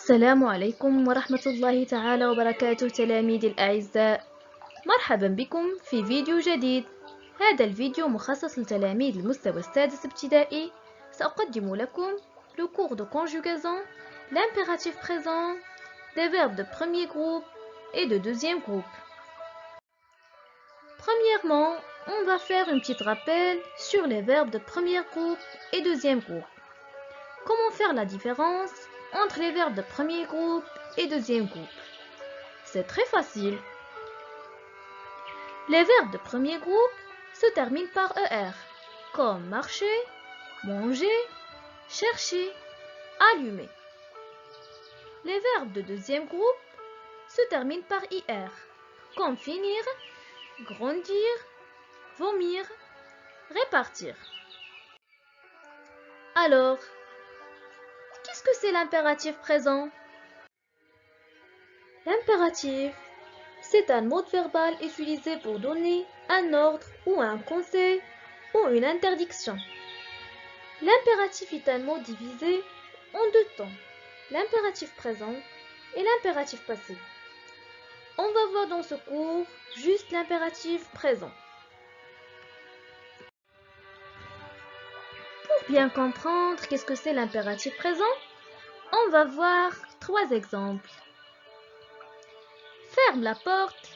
السلام عليكم ورحمة الله تعالى وبركاته تلاميذي الأعزاء. مرحبا بكم في فيديو جديد. هذا الفيديو مخصص لتلاميذ المستوى السادس ابتدائي. سأقدم لكم le cours de conjugaison, l'impératif présent, des verbes de premier groupe et de deuxième groupe. Premièrement, on va faire un petit rappel sur les verbes de premier groupe et deuxième groupe. Comment faire la différence entre les verbes de premier groupe et deuxième groupe? C'est très facile. Les verbes de premier groupe se terminent par ER, comme marcher, manger, chercher, allumer. Les verbes de deuxième groupe se terminent par IR, comme finir, grandir, vomir, répartir. Alors, qu'est-ce que c'est l'impératif présent? L'impératif, c'est un mode verbal utilisé pour donner un ordre ou un conseil ou une interdiction. L'impératif est un mot divisé en deux temps, l'impératif présent et l'impératif passé. On va voir dans ce cours juste l'impératif présent. Pour bien comprendre qu'est-ce que c'est l'impératif présent, on va voir trois exemples. Ferme la porte,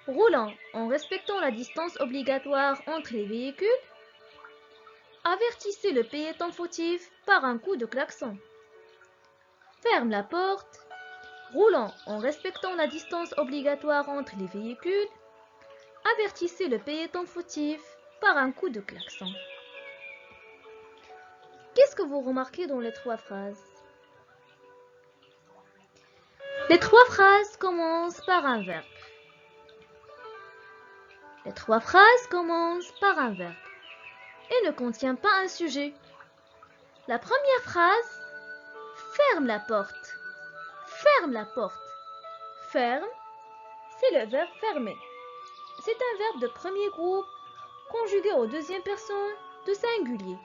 roulant en respectant la distance obligatoire entre les véhicules. Avertissez le piéton fautif par un coup de klaxon. Ferme la porte, roulant en respectant la distance obligatoire entre les véhicules. Avertissez le piéton fautif par un coup de klaxon. Qu'est-ce que vous remarquez dans les trois phrases? Les trois phrases commencent par un verbe. Les trois phrases commencent par un verbe et ne contiennent pas un sujet. La première phrase, ferme la porte. Ferme la porte. Ferme, c'est le verbe fermer. C'est un verbe de premier groupe conjugué aux deuxième personne de singulier.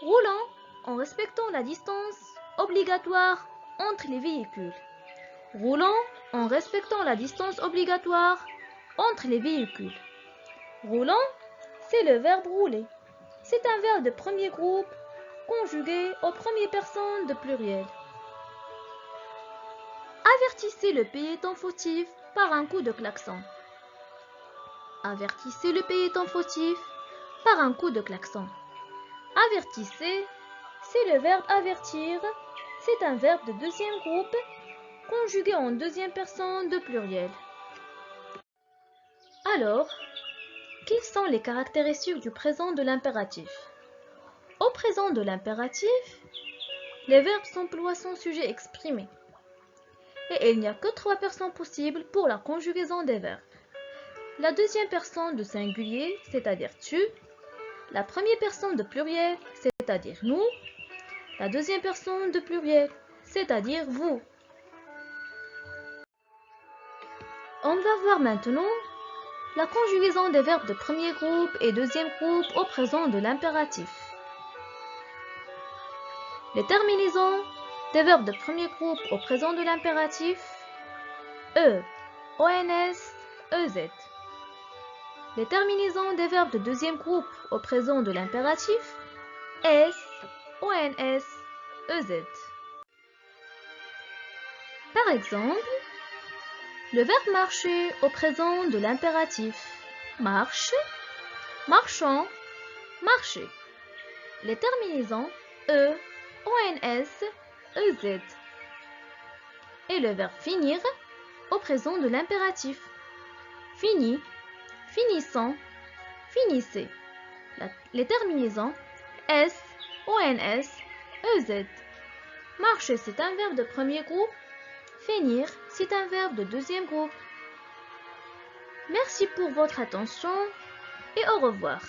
Roulant en respectant la distance obligatoire entre les véhicules. Roulant en respectant la distance obligatoire entre les véhicules. Roulant, c'est le verbe rouler. C'est un verbe de premier groupe conjugué aux premières personnes de pluriel. Avertissez le piéton fautif par un coup de klaxon. Avertissez le piéton fautif par un coup de klaxon. Avertissez, c'est le verbe avertir. C'est un verbe de deuxième groupe conjugué en deuxième personne de pluriel. Alors, quelles sont les caractéristiques du présent de l'impératif? Au présent de l'impératif, les verbes s'emploient sans sujet exprimé. Et il n'y a que trois personnes possibles pour la conjugaison des verbes. La deuxième personne de singulier, c'est-à-dire tu. La première personne de pluriel, c'est-à-dire nous. La deuxième personne de pluriel, c'est-à-dire vous. On va voir maintenant la conjugaison des verbes de premier groupe et deuxième groupe au présent de l'impératif. Les terminaisons des verbes de premier groupe au présent de l'impératif: E, ONS, EZ. Les terminaisons des verbes de deuxième groupe au présent de l'impératif: S, ONS, EZ. Par exemple, le verbe marcher au présent de l'impératif: marche, marchant, marcher. Les terminaisons E, ONS, EZ. Et le verbe finir au présent de l'impératif: fini, finissant, finissez. Les terminaisons S, ONS, EZ. Marcher, c'est un verbe de premier groupe. Finir, c'est un verbe de deuxième groupe. Merci pour votre attention et au revoir.